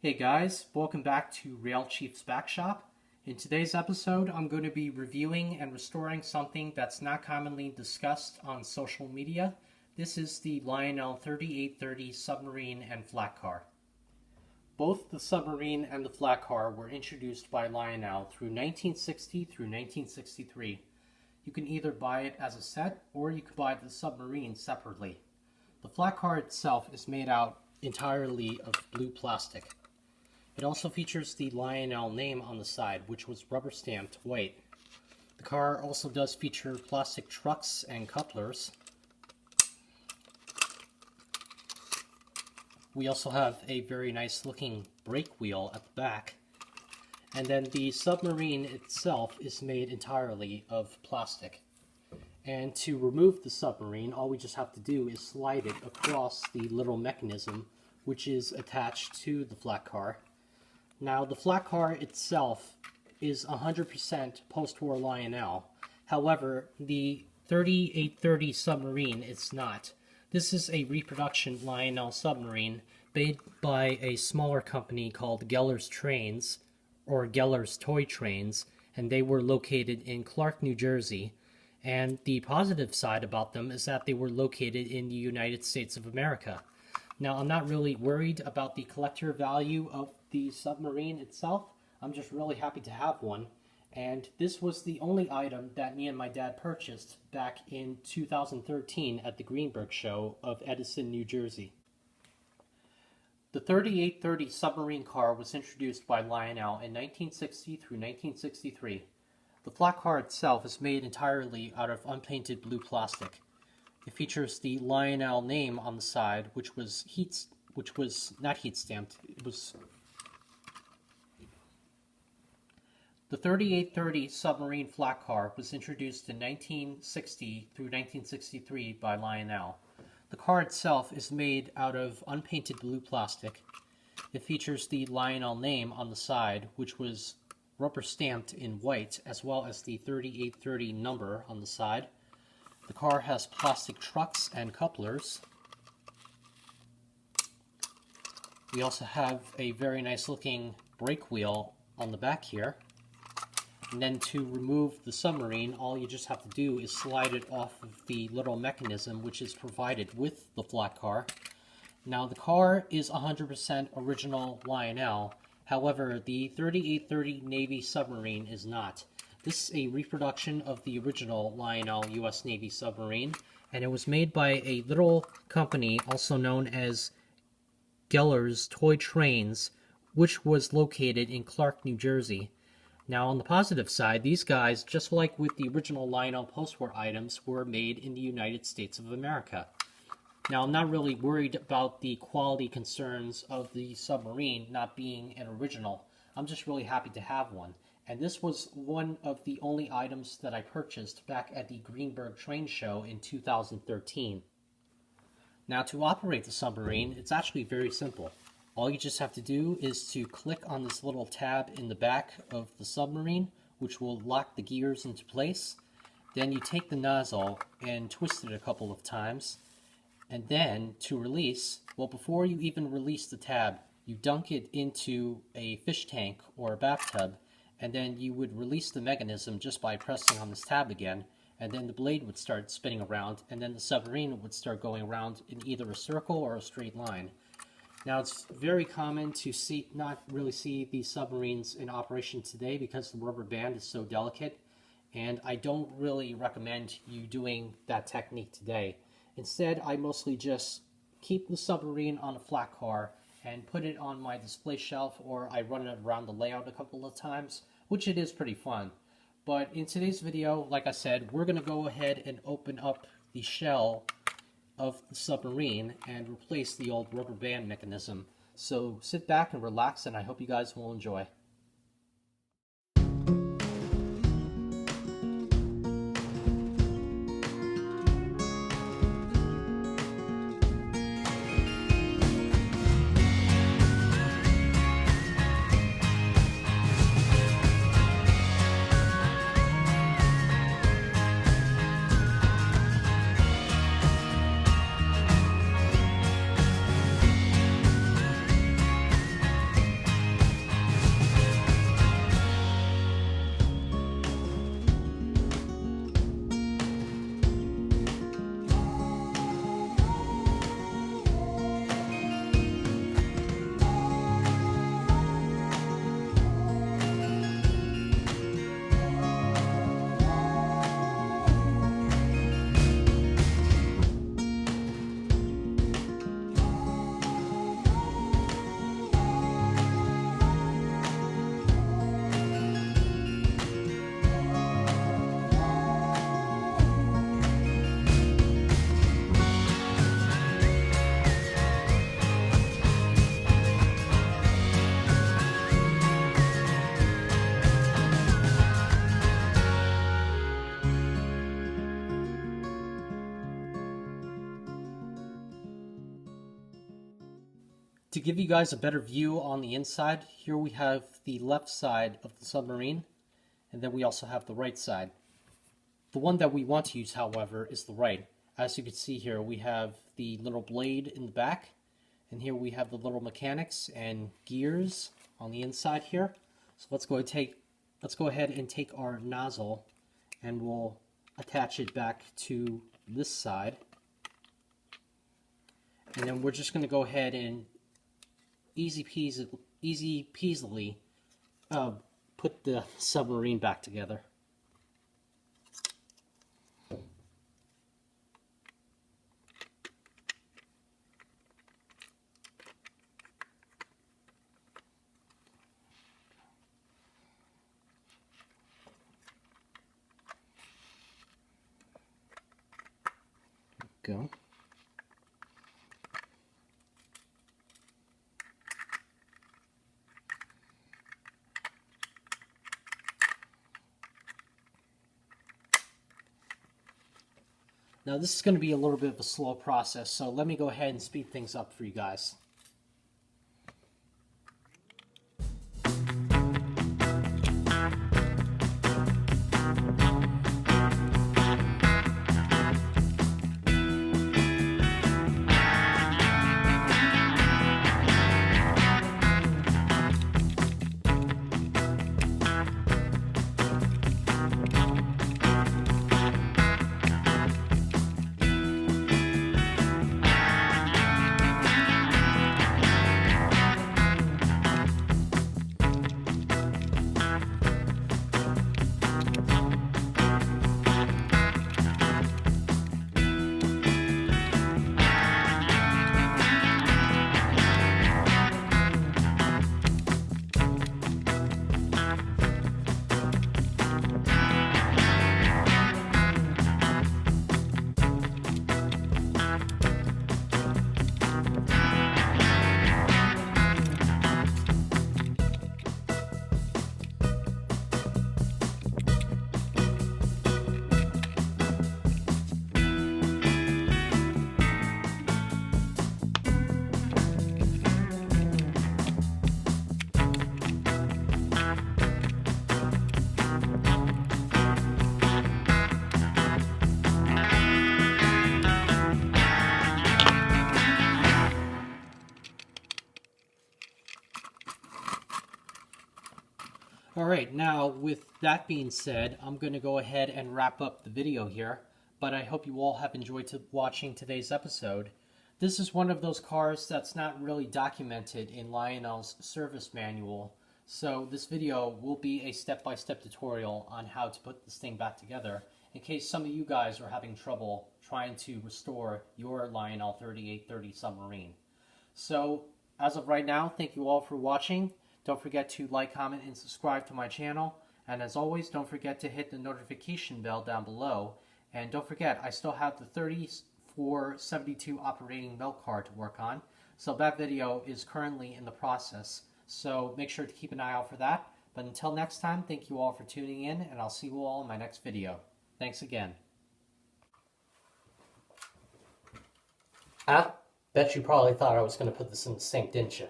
Hey guys, welcome back to Rail Chief's Back Shop. In today's episode, I'm going to be reviewing and restoring something that's not commonly discussed on social media. This is the Lionel 3830 submarine and flat car. Both the submarine and the flat car were introduced by Lionel through 1960 through 1963. You can either buy it as a set or you can buy the submarine separately. The flat car itself is made out entirely of blue plastic. It also features the Lionel name on the side, which was rubber stamped white. The car also does feature plastic trucks and couplers. We also have a very nice looking brake wheel at the back. And then the submarine itself is made entirely of plastic. And to remove the submarine, all we just have to do is slide it across the little mechanism which is attached to the flat car. Now, the flat car itself is 100% post-war Lionel. However, the 3830 submarine is not. This is a reproduction Lionel submarine made by a smaller company called Geller's Trains, or Geller's Toy Trains, and they were located in Clark, New Jersey. And the positive side about them is that they were located in the United States of America. Now, I'm not really worried about the collector value of the submarine itself. I'm just really happy to have one. And this was the only item that me and my dad purchased back in 2013 at the Greenberg Show of Edison, New Jersey. The 3830 submarine car was introduced by Lionel in 1960 through 1963. The flat car itself is made entirely out of unpainted blue plastic. It features the Lionel name on the side, which was not heat stamped. The 3830 submarine flat car was introduced in 1960 through 1963 by Lionel. The car itself is made out of unpainted blue plastic. It features the Lionel name on the side, which was rubber stamped in white, as well as the 3830 number on the side. The car has plastic trucks and couplers. We also have a very nice looking brake wheel on the back here. And then to remove the submarine, all you just have to do is slide it off of the little mechanism which is provided with the flat car. Now, the car is 100% original Lionel. However, the 3830 Navy submarine is not. This is a reproduction of the original Lionel U.S. Navy submarine, and it was made by a little company also known as Geller's Toy Trains, which was located in Clark, New Jersey. Now, on the positive side, these guys, just like with the original Lionel post-war items, were made in the United States of America. Now, I'm not really worried about the quality concerns of the submarine not being an original. I'm just really happy to have one. And this was one of the only items that I purchased back at the Greenberg Train Show in 2013. Now, to operate the submarine, it's actually very simple. All you just have to do is to click on this little tab in the back of the submarine, which will lock the gears into place. Then you take the nozzle and twist it a couple of times. And then, to release, well, before you even release the tab, you dunk it into a fish tank or a bathtub, and then you would release the mechanism just by pressing on this tab again, and then the blade would start spinning around, and then the submarine would start going around in either a circle or a straight line. Now, it's very common to not really see these submarines in operation today because the rubber band is so delicate, and I don't really recommend you doing that technique today. Instead, I mostly just keep the submarine on a flat car and put it on my display shelf, or I run it around the layout a couple of times, which it is pretty fun. But in today's video, like I said, we're going to go ahead and open up the shell of the submarine and replace the old rubber band mechanism. So sit back and relax, and I hope you guys will enjoy. To give you guys a better view on the inside, here we have the left side of the submarine, and then we also have the right side. The one that we want to use, however, is the right. As you can see here, we have the little blade in the back, and here we have the little mechanics and gears on the inside here. So let's go ahead and take our nozzle and we'll attach it back to this side. And then we're just going to go ahead and easy peasily put the submarine back together. Go. Now this is going to be a little bit of a slow process, so let me go ahead and speed things up for you guys. Alright, now with that being said, I'm going to go ahead and wrap up the video here, but I hope you all have enjoyed watching today's episode. This is one of those cars that's not really documented in Lionel's service manual, so this video will be a step-by-step tutorial on how to put this thing back together, in case some of you guys are having trouble trying to restore your Lionel 3830 submarine. So, as of right now, thank you all for watching. Don't forget to like, comment, and subscribe to my channel. And as always, don't forget to hit the notification bell down below. And don't forget, I still have the 3472 operating milk car to work on. So that video is currently in the process. So make sure to keep an eye out for that. But until next time, thank you all for tuning in, and I'll see you all in my next video. Thanks again. I bet you probably thought I was going to put this in the sink, didn't you?